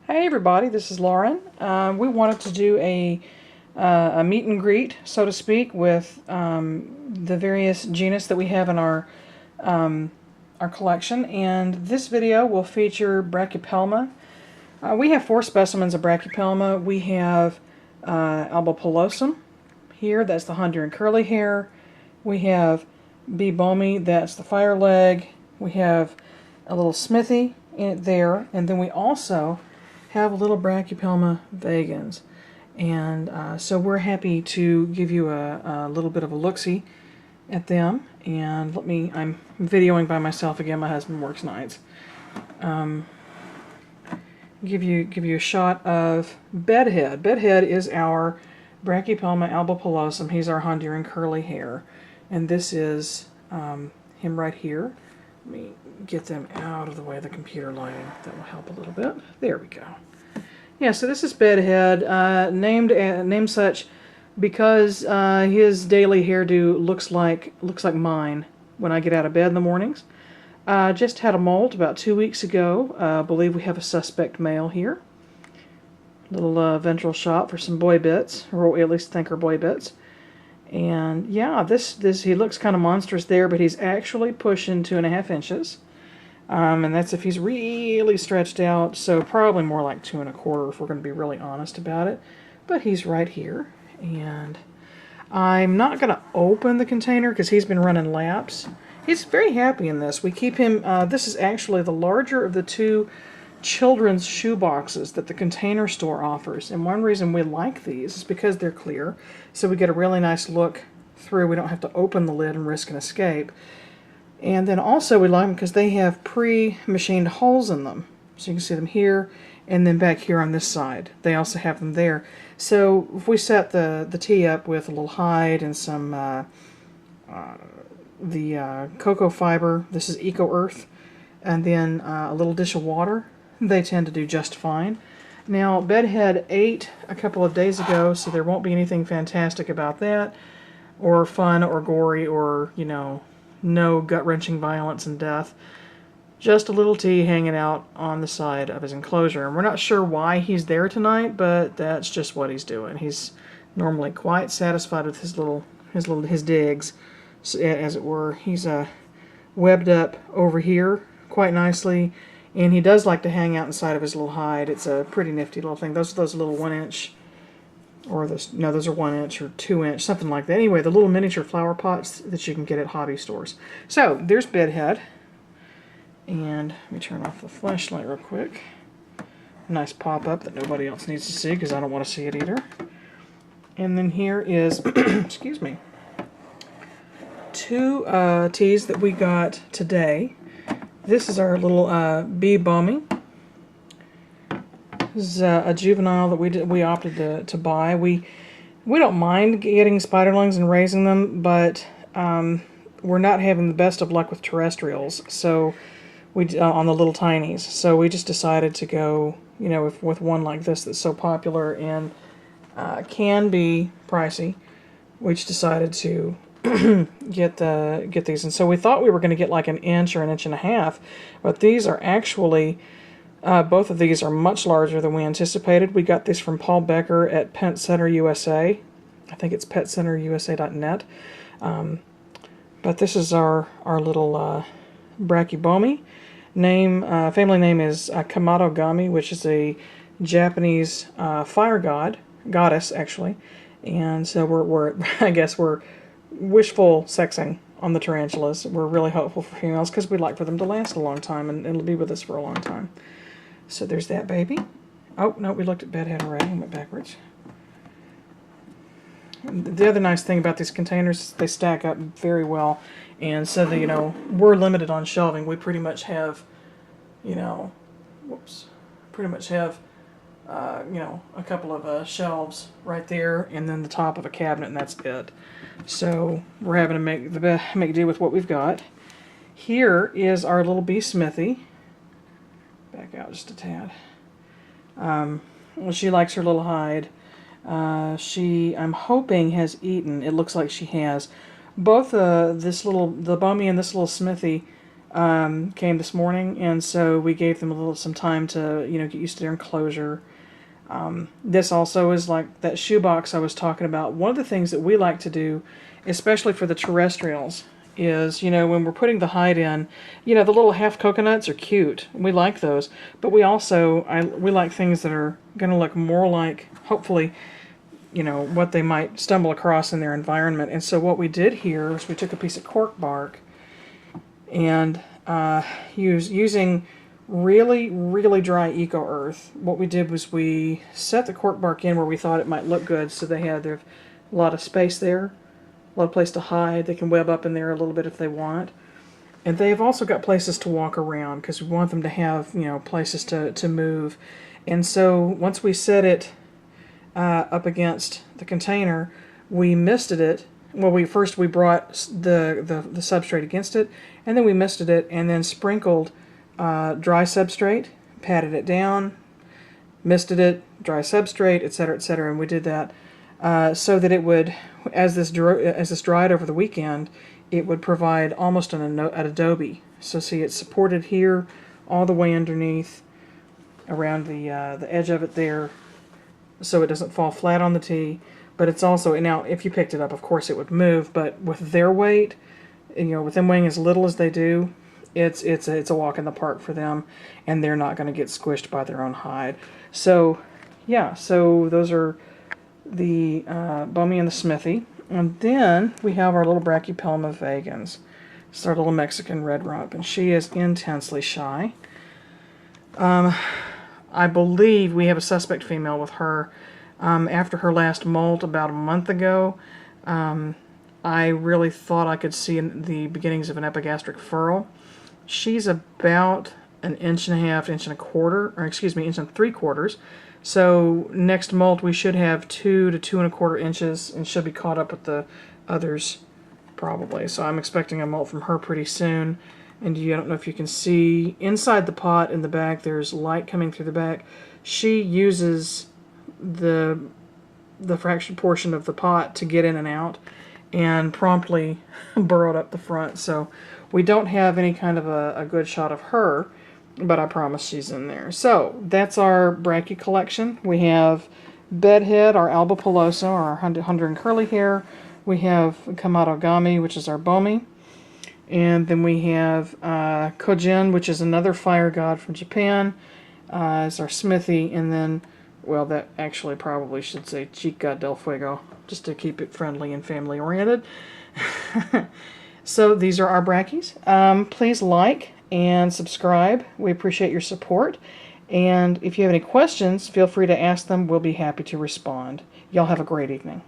Hey everybody, this is Lauren. We wanted to do a meet and greet, so to speak, with the various genus that we have in our collection, and this video will feature Brachypelma. We have 4 specimens of Brachypelma. We have albopilosum here, that's the Honduran curly hair. We have boehmei, that's the fire leg. We have a little smithi in it there, and then we also have a little Brachypelma vagans, and so we're happy to give you a little bit of a look-see at them. And I'm videoing by myself again. My husband works nights. Give you a shot of Bedhead. Bedhead is our Brachypelma albopilosum. He's our Honduran curly hair, and this is him right here. Let me get them out of the way of the computer lighting. That will help a little bit. There we go. Yeah, so this is Bedhead, named such because his daily hairdo looks like mine when I get out of bed in the mornings. Just had a molt about 2 weeks ago. I believe we have a suspect male here. Little ventral shot for some boy bits, or we at least think are boy bits. And yeah, this he looks kind of monstrous there, but he's actually pushing 2.5 inches. And that's if he's really stretched out, so probably more like 2.25 if we're going to be really honest about it. But he's right here, and I'm not going to open the container because he's been running laps. He's very happy in this. We keep him, this is actually the larger of the 2 children's shoe boxes that the Container Store offers. And one reason we like these is because they're clear, so we get a really nice look through. We don't have to open the lid and risk an escape. And then also we like them because they have pre-machined holes in them. So you can see them here and then back here on this side. They also have them there. So if we set the tee up with a little hide and some cocoa fiber, this is Eco Earth, and then a little dish of water, they tend to do just fine. Now, Bedhead ate a couple of days ago, so there won't be anything fantastic about that, or fun, or gory, or, you know, no gut-wrenching violence and death. Just a little tea hanging out on the side of his enclosure. And we're not sure why he's there tonight, but that's just what he's doing. He's normally quite satisfied with his digs, as it were. He's webbed up over here quite nicely, and he does like to hang out inside of his little hide. It's a pretty nifty little thing. Those are those little 1-inch, or those are 1-inch or 2-inch, something like that. Anyway, the little miniature flower pots that you can get at hobby stores. So there's Bedhead, and let me turn off the flashlight real quick. Nice pop-up that nobody else needs to see because I don't want to see it either. And then here is, excuse me, 2 teas that we got today. This is our little boehmei. This is a juvenile that we opted to buy. We don't mind getting spiderlings and raising them, but we're not having the best of luck with terrestrials. So we on the little tinies. So we just decided to go, you know, with one like this that's so popular and can be pricey. We just decided to get these, and so we thought we were going to get like 1 inch or 1.5 inches, but these are actually. Both of these are much larger than we anticipated. We got this from Paul Becker at Pet Center USA. I think it's petcenterusa.net. But this is our little Brachypelma. Family name is Kamatogami, which is a Japanese fire goddess actually. And so we're I guess we're wishful sexing on the tarantulas. We're really hopeful for females because we'd like for them to last a long time and be with us for a long time. So there's that baby. Oh, no, we looked at Bedhead already and went backwards. The other nice thing about these containers is they stack up very well. And so that, you know, we're limited on shelving. We pretty much have, you know, you know, a couple of shelves right there and then the top of a cabinet, and that's it. So we're having to make do with what we've got. Here is our little bee smithi. Back out just a tad. Well, she likes her little hide. I'm hoping, has eaten. It looks like she has. Both the boehmei and this little smithi came this morning, and so we gave them some time to, get used to their enclosure. This also is like that shoebox I was talking about. One of the things that we like to do, especially for the terrestrials, is, when we're putting the hide in, the little half coconuts are cute. We like those. But we also, we like things that are going to look more like, hopefully, what they might stumble across in their environment. And so what we did here is we took a piece of cork bark and using really, really dry eco earth, what we did was we set the cork bark in where we thought it might look good, so they had a lot of space there, a lot of place to hide. They can web up in there a little bit if they want. And they've also got places to walk around because we want them to have, places to move. And so once we set it up against the container, we misted it. Well, we brought the substrate against it, and then we misted it, and then sprinkled dry substrate, patted it down, misted it, dry substrate, etc., and we did that so that it would, as this dried over the weekend, it would provide almost an adobe. So see, it's supported here, all the way underneath, around the edge of it there, so it doesn't fall flat on the tea. But it's also, now if you picked it up, of course it would move, but with their weight, with them weighing as little as they do, it's a walk in the park for them, and they're not going to get squished by their own hide. So yeah, so those are the boehmei and the smithi. And then we have our little Brachypelma vagans. It's our little Mexican red rump, and she is intensely shy. I believe we have a suspect female with her. After her last molt about a month ago, I really thought I could see the beginnings of an epigastric furrow. She's about an inch and a half, inch and a quarter, or excuse me, inch and 3/4. So next molt we should have 2 to 2 1/4 inches, and should be caught up with the others probably. So I'm expecting a molt from her pretty soon. And I don't know if you can see inside the pot in the back, there's light coming through the back. She uses the fraction portion of the pot to get in and out, and promptly burrowed up the front. So we don't have any kind of a good shot of her, but I promise she's in there. So that's our brachy collection. We have bedhead, our albopilosum, our hunter and curly hair. We have kamatogami, which is our boehmei. And then we have kojin, which is another fire god from Japan, is our smithi. And then, well, that actually probably should say Chica del Fuego, just to keep it friendly and family oriented. So these are our brackies. Please like and subscribe. We appreciate your support. And if you have any questions, feel free to ask them. We'll be happy to respond. Y'all have a great evening.